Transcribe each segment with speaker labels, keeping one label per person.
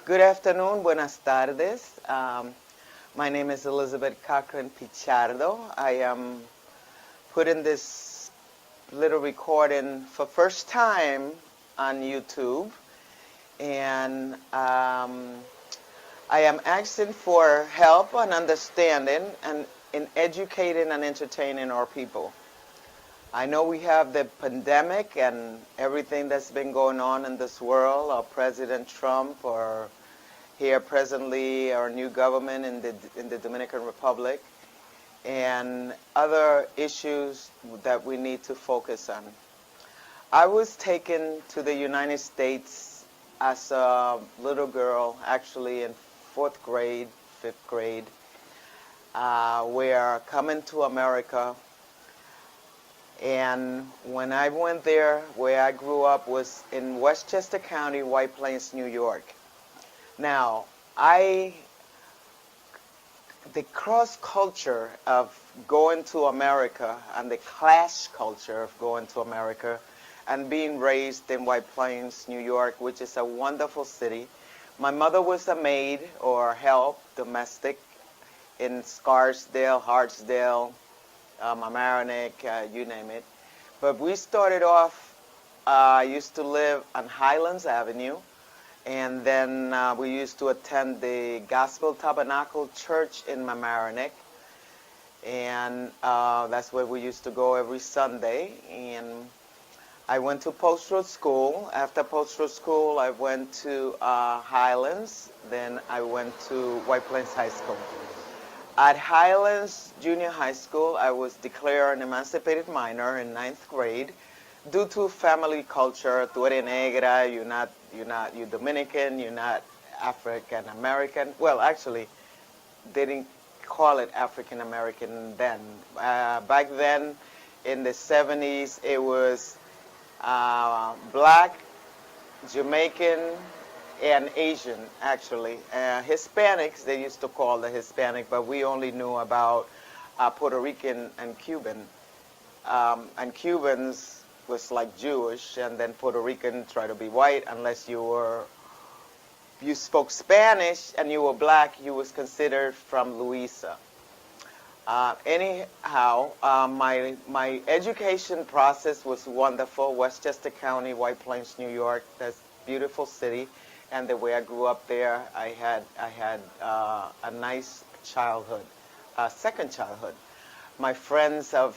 Speaker 1: Good afternoon, buenas tardes. My name is Elizabeth Cochrane Pichardo. I am putting this little recording for first time on YouTube, and I am asking for help and understanding and in educating and entertaining our people. I know we have the pandemic and everything that's been going on in this world, or President Trump, or here presently our new government in the Dominican Republic, and other issues that we need to focus on. I was taken to the United States as a little girl, actually in fourth grade, fifth grade. We're coming to America, and when I went there, where I grew up was in Westchester County, White Plains, New York. Now, the cross culture of going to America and the clash culture of going to America and being raised in White Plains, New York, which is a wonderful city. My mother was a maid or help, domestic, in Scarsdale, Hartsdale, Mamaroneck, you name it. But we started off, I used to live on Highlands Avenue, and then we used to attend the Gospel Tabernacle Church in Mamaroneck, and that's where we used to go every Sunday. And I went to Post Road School. After Post Road School, I went to Highlands. Then I went to White Plains High School. At Highlands Junior High School, I was declared an emancipated minor in ninth grade due to family culture. Tú eres negra, you're Dominican, you're not African American. Well, actually, they didn't call it African American then. Back then, in the 70s, it was black, Jamaican, and Asian, actually. Hispanics, they used to call the Hispanic, but we only knew about Puerto Rican and Cuban. And Cubans was like Jewish, and then Puerto Rican tried to be white unless you spoke Spanish and you were black, you was considered from Louisa. Anyhow, my education process was wonderful. Westchester County, White Plains, New York, that's a beautiful city. And the way I grew up there, I had a nice childhood, second childhood. My friends of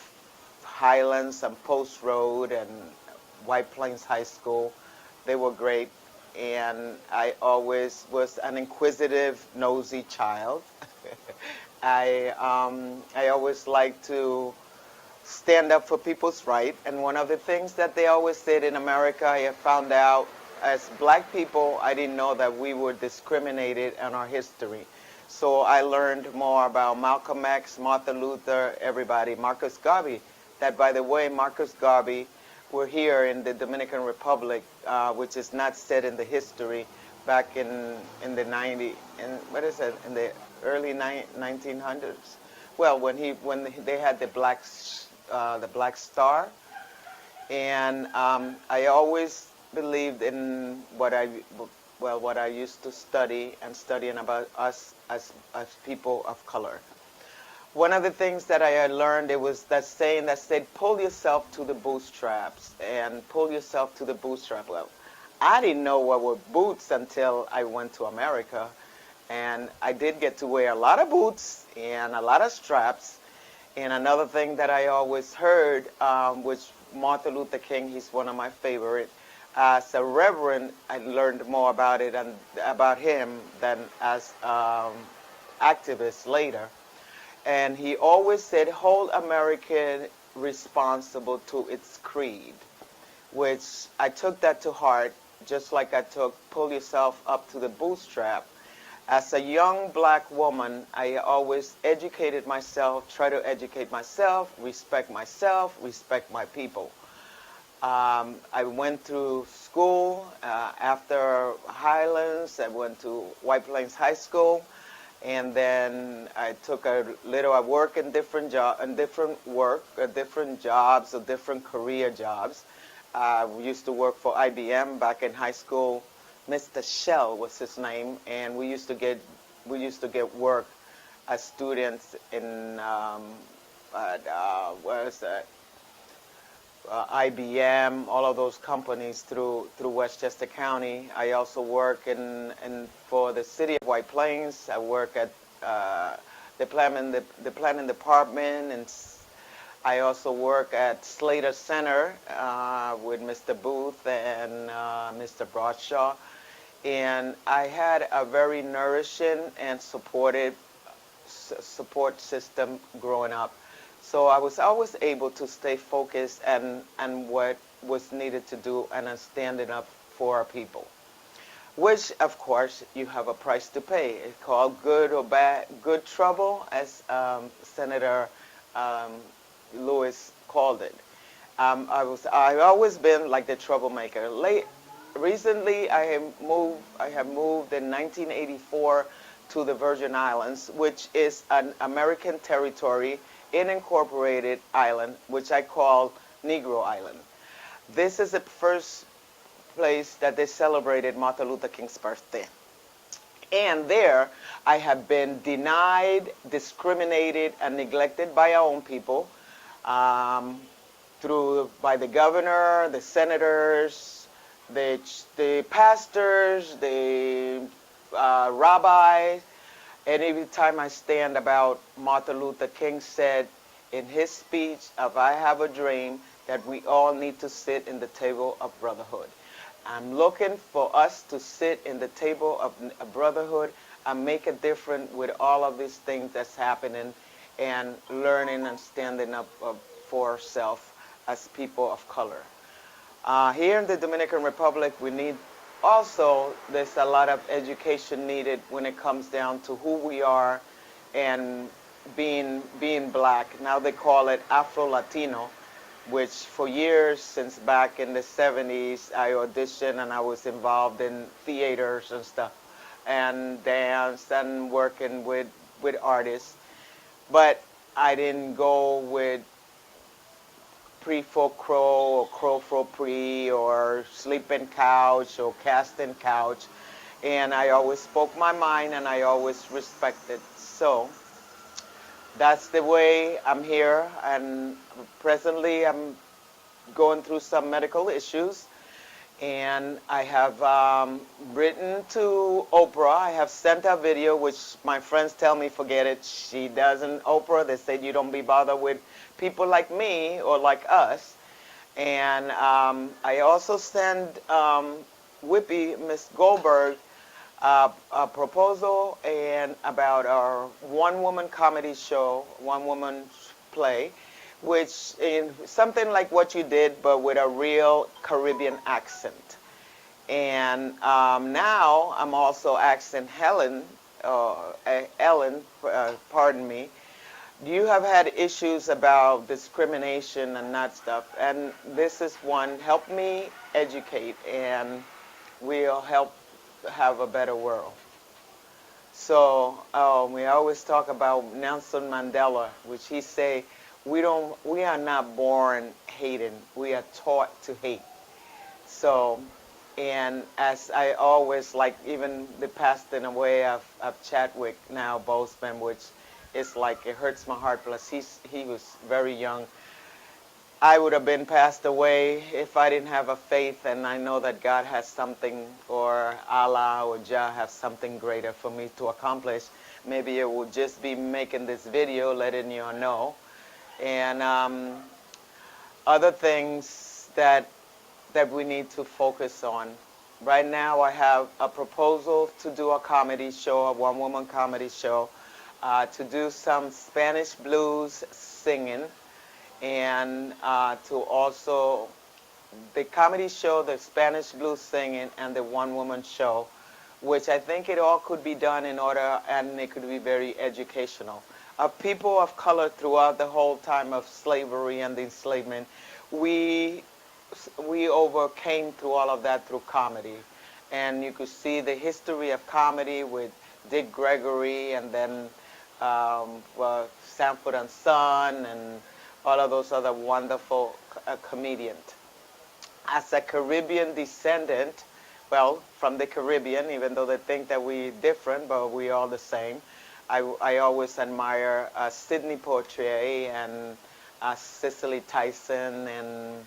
Speaker 1: Highlands and Post Road and White Plains High School, they were great. And I always was an inquisitive, nosy child. I always liked to stand up for people's right. And one of the things that they always said in America, I found out as black people, I didn't know that we were discriminated in our history. So I learned more about Malcolm X, Martin Luther, everybody, Marcus Garvey. That, by the way, Marcus Garvey were here in the Dominican Republic, which is not said in the history, back in the 90s, in the early 1900s. Well, when they had the Black Star, and I always believed in what I used to study and studying about us as people of color. One of the things that I had learned, it was that saying that said, pull yourself to the bootstraps, and pull yourself to the bootstrap. Well, I didn't know what were boots until I went to America, and I did get to wear a lot of boots and a lot of straps. And another thing that I always heard, which Martin Luther King, he's one of my favorite. As a reverend, I learned more about it and about him than as activist later. And he always said, hold America responsible to its creed, which I took that to heart, just like I took pull yourself up to the bootstrap. As a young black woman, I always educated myself, try to educate myself, respect my people. I went through school after Highlands. I went to White Plains High School, and then I took I worked in different jobs or different career jobs. We used to work for IBM back in high school. Mr. Shell was his name, and we used to get work as students in where is that? IBM, all of those companies through Westchester County. I also work in for the city of White Plains. I work at the planning department, and I also work at Slater Center with Mr. Booth and Mr. Bradshaw. And I had a very nourishing and supportive support system growing up. So I was always able to stay focused and what was needed to do and standing up for our people. Which, of course, you have a price to pay. It's called good or bad, good trouble, as Senator Lewis called it. I've always been like the troublemaker. Recently, I have moved in 1984 to the Virgin Islands, which is an American territory, an incorporated island, which I call Negro Island. This is the first place that they celebrated Martin Luther King's birthday. And there, I have been denied, discriminated, and neglected by our own people, by the governor, the senators, the pastors, the rabbis. And every time I stand about, Martin Luther King said in his speech, if I have a dream, that we all need to sit in the table of brotherhood. I'm looking for us to sit in the table of brotherhood and make a difference with all of these things that's happening and learning and standing up for ourselves as people of color. Here in the Dominican Republic, there's a lot of education needed when it comes down to who we are and being black. Now they call it Afro-Latino, which for years, since back in the 70s, I auditioned and I was involved in theaters and stuff, and dance and working with artists. But I didn't go with pre for crow or crow for pre or sleeping couch or casting couch. And I always spoke my mind and I always respected. So that's the way I'm here, and presently I'm going through some medical issues, and I have written to Oprah. I have sent a video, which my friends tell me forget it. She doesn't, Oprah, they said you don't be bothered with people like me or like us. And I also sent Whippy, Miss Goldberg, a proposal and about our one-woman comedy show, one-woman play, which is something like what you did, but with a real Caribbean accent. And now I'm also asking Ellen, pardon me, you have had issues about discrimination and that stuff, and this is one. Help me educate, and we'll help have a better world. So we always talk about Nelson Mandela, which he say, we are not born hating, we are taught to hate. So, and as I always like, even the passing away of Chadwick now, Boseman, which is like, it hurts my heart, plus he was very young. I would have been passed away if I didn't have a faith, and I know that God has something, or Allah or Jah has something greater for me to accomplish. Maybe it will just be making this video, letting you know. And other things that we need to focus on. Right now I have a proposal to do a comedy show, a one-woman comedy show, to do some Spanish blues singing, and to also the comedy show, the Spanish blues singing, and the one-woman show, which I think it all could be done in order, and it could be very educational. People of color throughout the whole time of slavery and the enslavement, we overcame through all of that through comedy. And you could see the history of comedy with Dick Gregory, and then Sanford and Son, and all of those other wonderful comedians. As a Caribbean descendant, well, from the Caribbean, even though they think that we're different, but we all the same. I always admire Sidney Poitier and Cicely Tyson and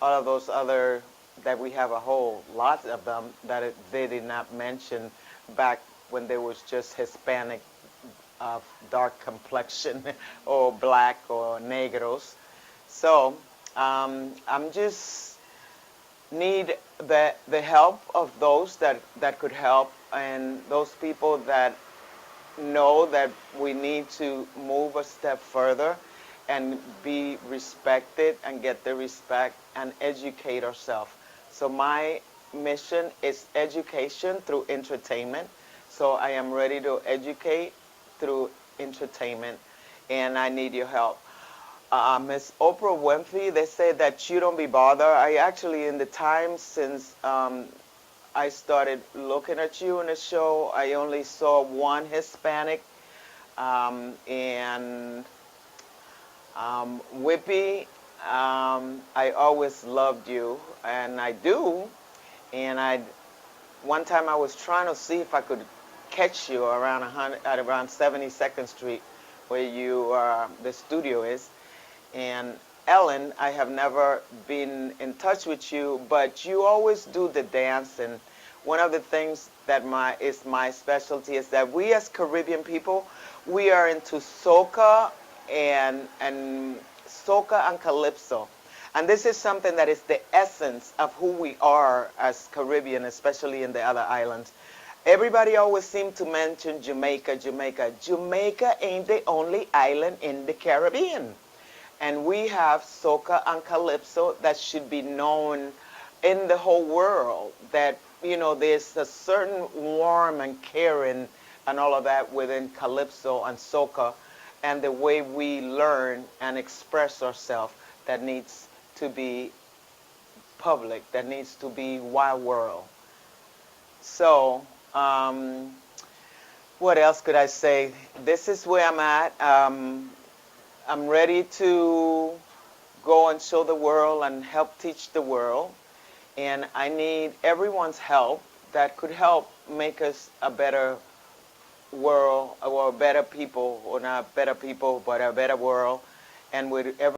Speaker 1: all of those other, that we have a whole lot of them that they did not mention back when there was just Hispanic of dark complexion or black or negros. So I'm just need the help of those that could help, and those people that know that we need to move a step further and be respected and get the respect and educate ourselves. So my mission is education through entertainment. So I am ready to educate through entertainment, and I need your help. Miss Oprah Winfrey, they say that you don't be bothered. I actually, in the time since I started looking at you in the show, I only saw one Hispanic, and Whippy. I always loved you, and I do. And one time I was trying to see if I could catch you around 100, at around 72nd Street, where the studio is. And Ellen, I have never been in touch with you, but you always do the dance. And one of the things that is my specialty is that we as Caribbean people, we are into soca and soca and calypso. And this is something that is the essence of who we are as Caribbean, especially in the other islands. Everybody always seems to mention Jamaica, Jamaica. Jamaica ain't the only island in the Caribbean. And we have soca and calypso that should be known in the whole world, that, there's a certain warmth and caring and all of that within calypso and soca, and the way we learn and express ourselves that needs to be public, that needs to be wide world. So, what else could I say? This is where I'm at. I'm ready to go and show the world and help teach the world. And I need everyone's help that could help make us a better world, or better people, or not better people, but a better world. And with every